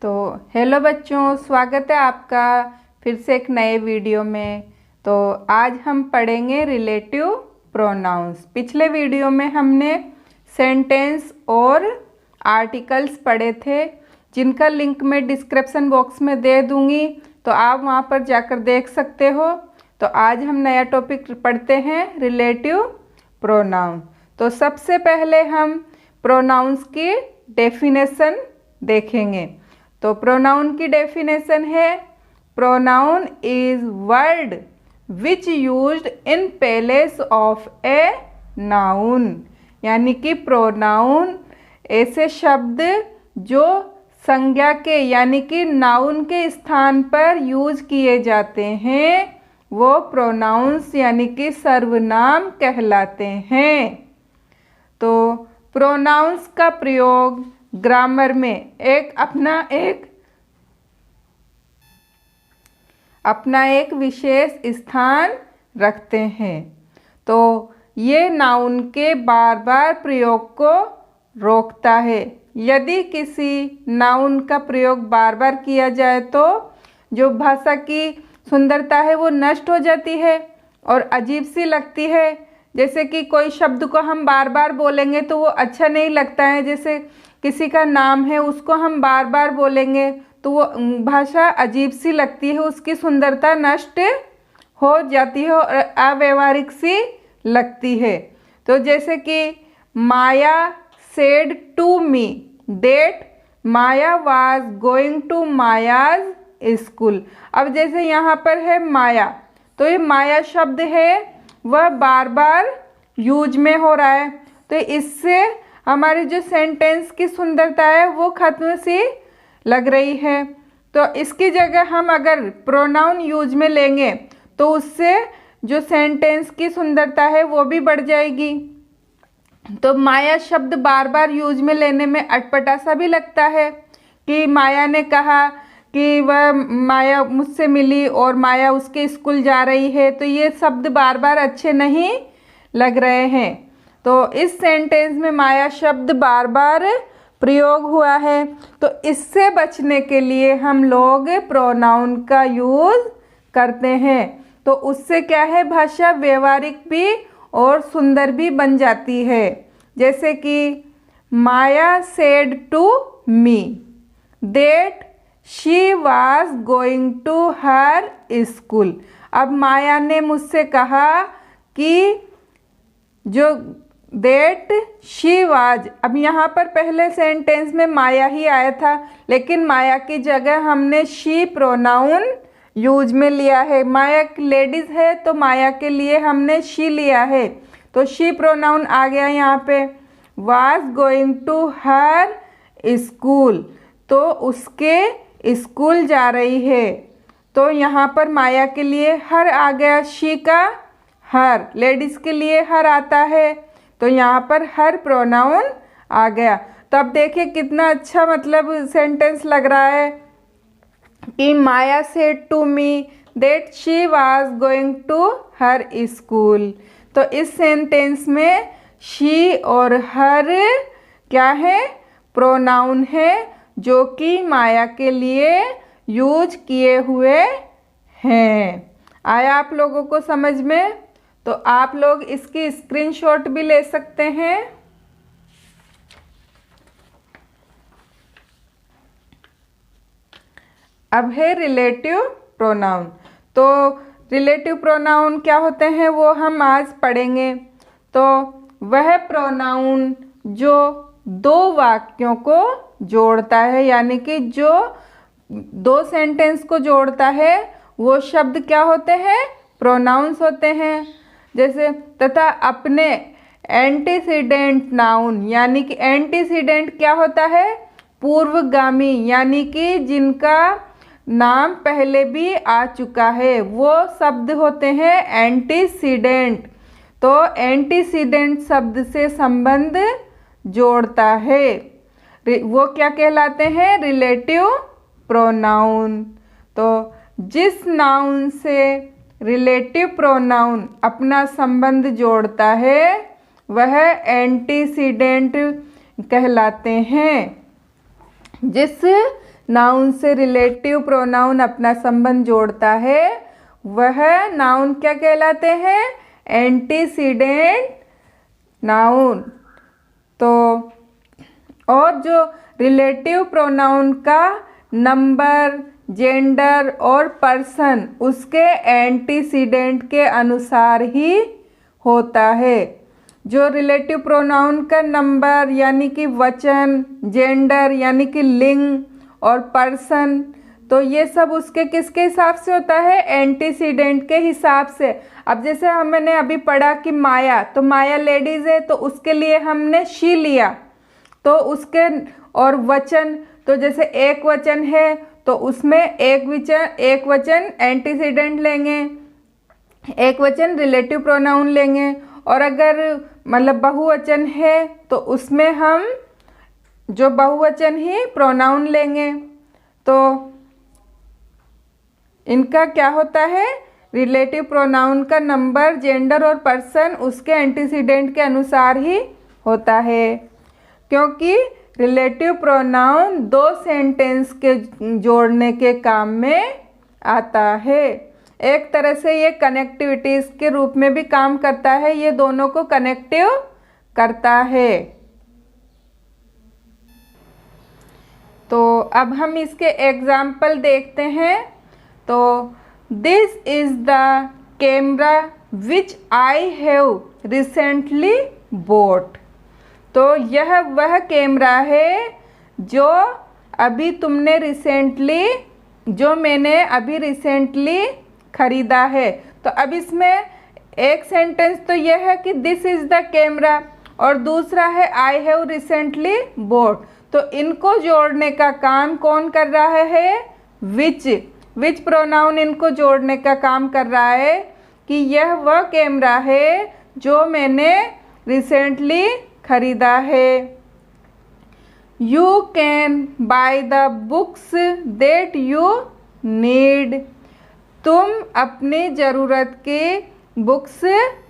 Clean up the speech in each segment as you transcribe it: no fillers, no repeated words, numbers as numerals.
तो हेलो बच्चों, स्वागत है आपका फिर से एक नए वीडियो में। तो आज हम पढ़ेंगे रिलेटिव प्रोनाउंस। पिछले वीडियो में हमने सेंटेंस और आर्टिकल्स पढ़े थे, जिनका लिंक मैं डिस्क्रिप्शन बॉक्स में दे दूंगी, तो आप वहां पर जाकर देख सकते हो। तो आज हम नया टॉपिक पढ़ते हैं, रिलेटिव प्रोनाउन। तो सबसे पहले हम प्रोनाउंस की डेफिनेशन देखेंगे। तो प्रोनाउन की डेफिनेशन है, pronoun is word which used in place of a noun. यानी कि प्रोनाउन ऐसे शब्द जो संज्ञा के यानी कि नाउन के स्थान पर यूज किए जाते हैं, वो प्रोनाउंस यानी कि सर्वनाम कहलाते हैं। तो प्रोनाउंस का प्रयोग ग्रामर में अपना एक विशेष स्थान रखते हैं। तो ये नाउन के बार बार प्रयोग को रोकता है। यदि किसी नाउन का प्रयोग बार बार किया जाए तो जो भाषा की सुंदरता है वो नष्ट हो जाती है और अजीब सी लगती है। जैसे कि कोई शब्द को हम बार बार बोलेंगे तो वो अच्छा नहीं लगता है। जैसे किसी का नाम है, उसको हम बार बार बोलेंगे तो वो भाषा अजीब सी लगती है, उसकी सुंदरता नष्ट हो जाती है और अव्यवहारिक सी लगती है। तो जैसे कि Maya said to me that Maya was going to Maya's school. अब जैसे यहाँ पर है माया, तो ये माया शब्द है वह बार बार यूज में हो रहा है, तो इससे हमारी जो सेंटेंस की सुंदरता है वो खत्म सी लग रही है। तो इसकी जगह हम अगर प्रोनाउन यूज में लेंगे तो उससे जो सेंटेंस की सुंदरता है वो भी बढ़ जाएगी। तो माया शब्द बार बार यूज में लेने में अटपटा सा भी लगता है कि माया ने कहा कि वह माया मुझसे मिली और माया उसके स्कूल जा रही है, तो ये शब्द बार बार अच्छे नहीं लग रहे हैं। तो इस सेंटेंस में माया शब्द बार बार प्रयोग हुआ है, तो इससे बचने के लिए हम लोग प्रोनाउन का यूज करते हैं। तो उससे क्या है, भाषा व्यवहारिक भी और सुंदर भी बन जाती है। जैसे कि Maya said to me that she was going to her school. अब माया ने मुझसे कहा कि जो दैट शी वाज, अब यहाँ पर पहले सेंटेंस में माया ही आया था, लेकिन माया की जगह हमने शी प्रोनाउन यूज में लिया है। माया एक लेडीज है तो माया के लिए हमने शी लिया है, तो शी प्रोनाउन आ गया यहाँ पे। Was going to her school, तो उसके स्कूल जा रही है, तो यहाँ पर माया के लिए हर आ गया। शी का हर, लेडीज के लिए हर आता है, तो यहाँ पर हर प्रोनाउन आ गया। तो अब देखिए कितना अच्छा मतलब सेंटेंस लग रहा है कि Maya said to me that she was going to her school. तो इस सेंटेंस में शी और हर क्या है, प्रोनाउन है जो कि माया के लिए यूज किए हुए हैं। आया आप लोगों को समझ में? तो आप लोग इसकी स्क्रीनशॉट भी ले सकते हैं। अब है रिलेटिव प्रोनाउन। तो रिलेटिव प्रोनाउन क्या होते हैं वो हम आज पढ़ेंगे। तो वह प्रोनाउन जो दो वाक्यों को जोड़ता है, यानी कि जो दो सेंटेंस को जोड़ता है, वो शब्द क्या होते हैं, प्रोनाउंस होते हैं। जैसे तथा अपने एंटीसीडेंट नाउन, यानी कि एंटीसीडेंट क्या होता है, पूर्वगामी, यानी कि जिनका नाम पहले भी आ चुका है, वो शब्द होते हैं एंटीसीडेंट। तो एंटीसीडेंट शब्द से संबंध जोड़ता है, वो क्या कहलाते हैं, रिलेटिव प्रोनाउन। तो जिस नाउन से रिलेटिव प्रोनाउन अपना संबंध जोड़ता है वह एंटीसीडेंट कहलाते हैं। जिस नाउन से रिलेटिव प्रोनाउन अपना संबंध जोड़ता है वह नाउन क्या कहलाते हैं? Antecedent noun. तो और जो रिलेटिव प्रोनाउन का नंबर, जेंडर और पर्सन उसके एंटीसीडेंट के अनुसार ही होता है। जो रिलेटिव प्रोनाउन का नंबर यानी कि वचन, जेंडर यानी कि लिंग और पर्सन, तो ये सब उसके किसके हिसाब से होता है? एंटीसीडेंट के हिसाब से। अब जैसे हमने अभी पढ़ा कि माया, तो माया लेडीज है तो उसके लिए हमने शी लिया, तो उसके और वचन, तो जैसे एक वचन है तो उसमें एक वचन एंटीसीडेंट लेंगे, एक वचन रिलेटिव प्रोनाउन लेंगे। और अगर मतलब बहुवचन है तो उसमें हम जो बहुवचन ही प्रोनाउन लेंगे। तो इनका क्या होता है? रिलेटिव प्रोनाउन का नंबर, जेंडर और पर्सन उसके एंटीसीडेंट के अनुसार ही होता है, क्योंकि रिलेटिव प्रोनाउन दो सेंटेंस के जोड़ने के काम में आता है। एक तरह से ये कनेक्टिविटीज के रूप में भी काम करता है, ये दोनों को कनेक्टिव करता है। तो अब हम इसके एग्जाम्पल देखते हैं। तो this is the camera which I have recently boat. तो यह वह कैमरा है जो मैंने अभी रिसेंटली खरीदा है। तो अब इसमें एक सेंटेंस तो यह है कि दिस इज द कैमरा और दूसरा है आई हैव रिसेंटली बोट। तो इनको जोड़ने का काम कौन कर रहा है? विच प्रोनाउन इनको जोड़ने का काम कर रहा है कि यह वह कैमरा है जो मैंने रिसेंटली खरीदा है। You can by the books that you need. तुम अपनी ज़रूरत की बुक्स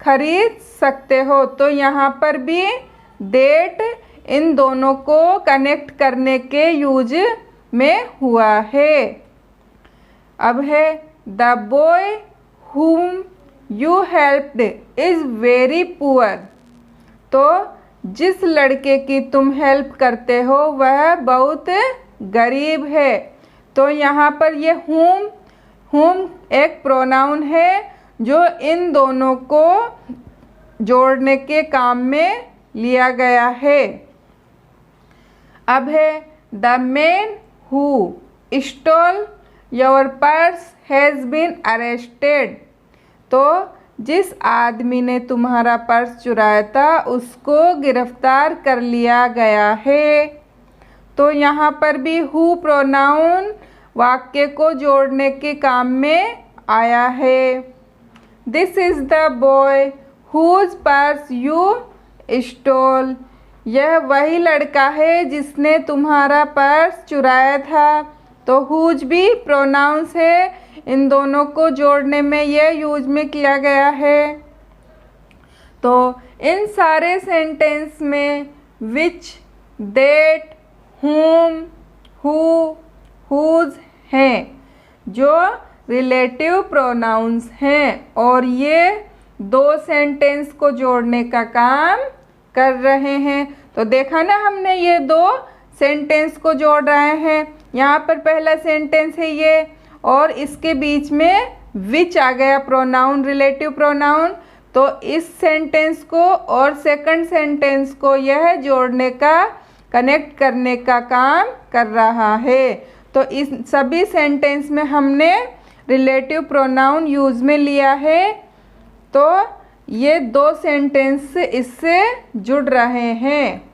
खरीद सकते हो। तो यहाँ पर भी दैट इन दोनों को कनेक्ट करने के यूज में हुआ है। अब है the boy whom you helped is very poor। तो जिस लड़के की तुम हेल्प करते हो वह बहुत गरीब है। तो यहाँ पर ये whom एक प्रोनाउन है जो इन दोनों को जोड़ने के काम में लिया गया है। अब है the man who stole your purse has been arrested. तो जिस आदमी ने तुम्हारा पर्स चुराया था उसको गिरफ्तार कर लिया गया है। तो यहाँ पर भी हु प्रोनाउन वाक्य को जोड़ने के काम में आया है। This is the boy whose purse you stole. यह वही लड़का है जिसने तुम्हारा पर्स चुराया था। तो हुज भी प्रोनाउंस है, इन दोनों को जोड़ने में यह यूज में किया गया है। तो इन सारे सेंटेंस में विच, दैट, whom, who, whose हैं जो रिलेटिव प्रोनाउंस हैं और ये दो सेंटेंस को जोड़ने का काम कर रहे हैं। तो देखा ना हमने, ये दो सेंटेंस को जोड़ रहे हैं। यहाँ पर पहला सेंटेंस है ये और इसके बीच में विच आ गया प्रोनाउन, रिलेटिव प्रोनाउन। तो इस सेंटेंस को और सेकंड सेंटेंस को यह जोड़ने का, कनेक्ट करने का काम कर रहा है। तो इस सभी सेंटेंस में हमने रिलेटिव प्रोनाउन यूज में लिया है। तो ये दो सेंटेंस इससे जुड़ रहे हैं।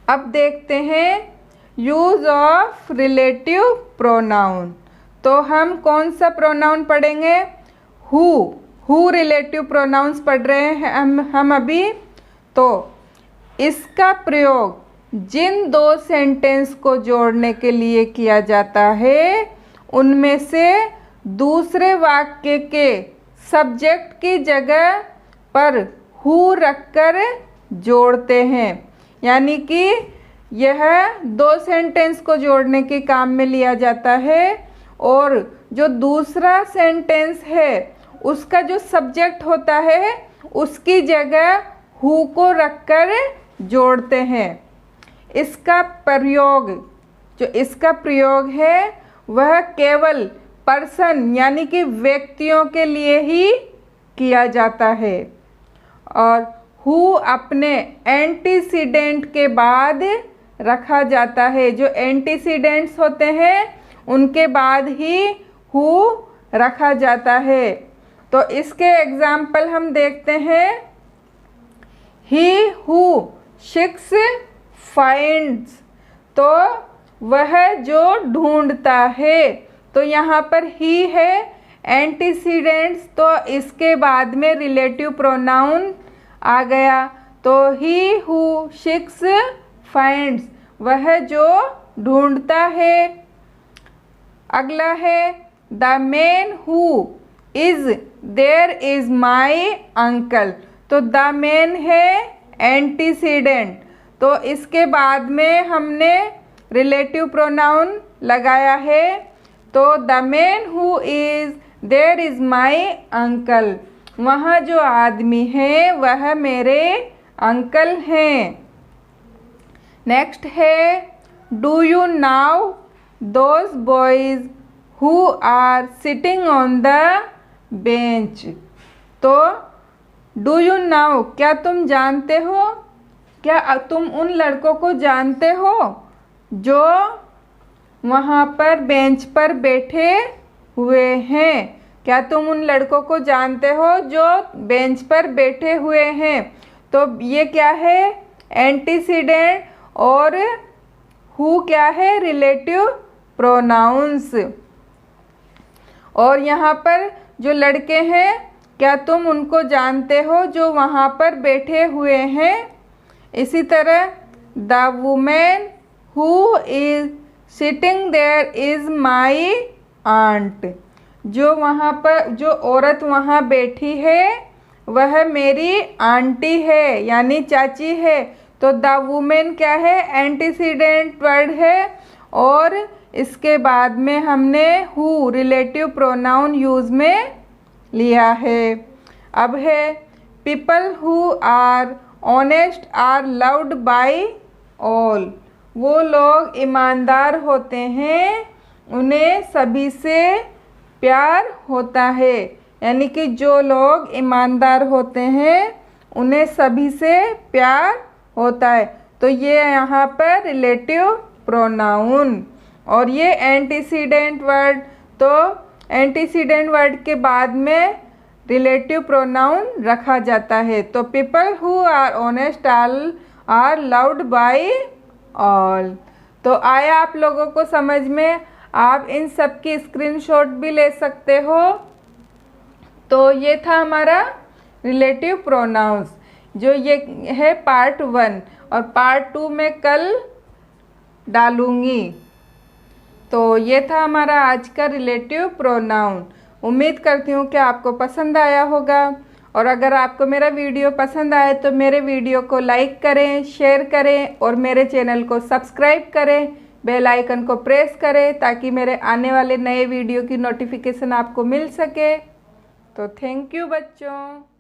अब देखते हैं यूज ऑफ रिलेटिव प्रोनाउन। तो हम कौन सा प्रोनाउन पढ़ेंगे? हु रिलेटिव प्रोनाउंस पढ़ रहे हैं हम अभी। तो इसका प्रयोग जिन दो सेंटेंस को जोड़ने के लिए किया जाता है उनमें से दूसरे वाक्य के सब्जेक्ट की जगह पर हु रखकर जोड़ते हैं। यानी कि यह दो सेंटेंस को जोड़ने के काम में लिया जाता है और जो दूसरा सेंटेंस है उसका जो सब्जेक्ट होता है उसकी जगह हु को रखकर जोड़ते हैं। इसका प्रयोग है वह केवल पर्सन यानी कि व्यक्तियों के लिए ही किया जाता है और हु अपने एंटीसीडेंट के बाद रखा जाता है। जो एंटीसीडेंट्स होते हैं उनके बाद ही हु रखा जाता है। तो इसके एग्जाम्पल हम देखते हैं। ही हु सीक्स फाइंड्स, तो वह जो ढूंढता है। तो यहाँ पर ही है एंटीसीडेंट्स, तो इसके बाद में रिलेटिव प्रोनाउन आ गया। तो ही हु सीक्स फाइंड्स, वह जो ढूंढता है। अगला है the man who is there is my uncle. तो द मैन है एंटीसीडेंट, तो इसके बाद में हमने रिलेटिव प्रोनाउन लगाया है। तो the man who is there is my uncle, वहाँ जो आदमी है वह मेरे अंकल हैं। नेक्स्ट है do you know those boys who are sitting on the bench. तो डू यू नाउ, क्या तुम जानते हो, क्या तुम उन लड़कों को जानते हो जो वहाँ पर बेंच पर बैठे हुए हैं। क्या तुम उन लड़कों को जानते हो जो बेंच पर बैठे हुए हैं। तो ये क्या है एंटीसीडेंट और हु क्या है रिलेटिव प्रोनाउंस। और यहाँ पर जो लड़के हैं क्या तुम उनको जानते हो जो वहाँ पर बैठे हुए हैं। इसी तरह the women who is sitting there is my aunt, जो वहाँ पर जो औरत वहाँ बैठी है वह मेरी आंटी है यानी चाची है। तो द वुमेन क्या है एंटीसीडेंट वर्ड है और इसके बाद में हमने हु रिलेटिव प्रोनाउन यूज में लिया है। अब है people who are honest are loved by all, वो लोग ईमानदार होते हैं उन्हें सभी से प्यार होता है। यानी कि जो लोग ईमानदार होते हैं उन्हें सभी से प्यार होता है। तो ये यहाँ पर रिलेटिव प्रोनाउन और ये एंटीसीडेंट वर्ड। तो एंटीसीडेंट वर्ड के बाद में रिलेटिव प्रोनाउन रखा जाता है। तो people who are honest are loved by all. तो आया आप लोगों को समझ में। आप इन सब की स्क्रीनशॉट भी ले सकते हो। तो ये था हमारा रिलेटिव प्रोनाउंस, जो ये है पार्ट 1 और पार्ट 2 में कल डालूंगी। तो ये था हमारा आज का रिलेटिव प्रोनाउन। उम्मीद करती हूँ कि आपको पसंद आया होगा और अगर आपको मेरा वीडियो पसंद आए तो मेरे वीडियो को लाइक करें, शेयर करें और मेरे चैनल को सब्सक्राइब करें, बेल आइकन को प्रेस करें ताकि मेरे आने वाले नए वीडियो की नोटिफिकेशन आपको मिल सके। तो थैंक यू बच्चों।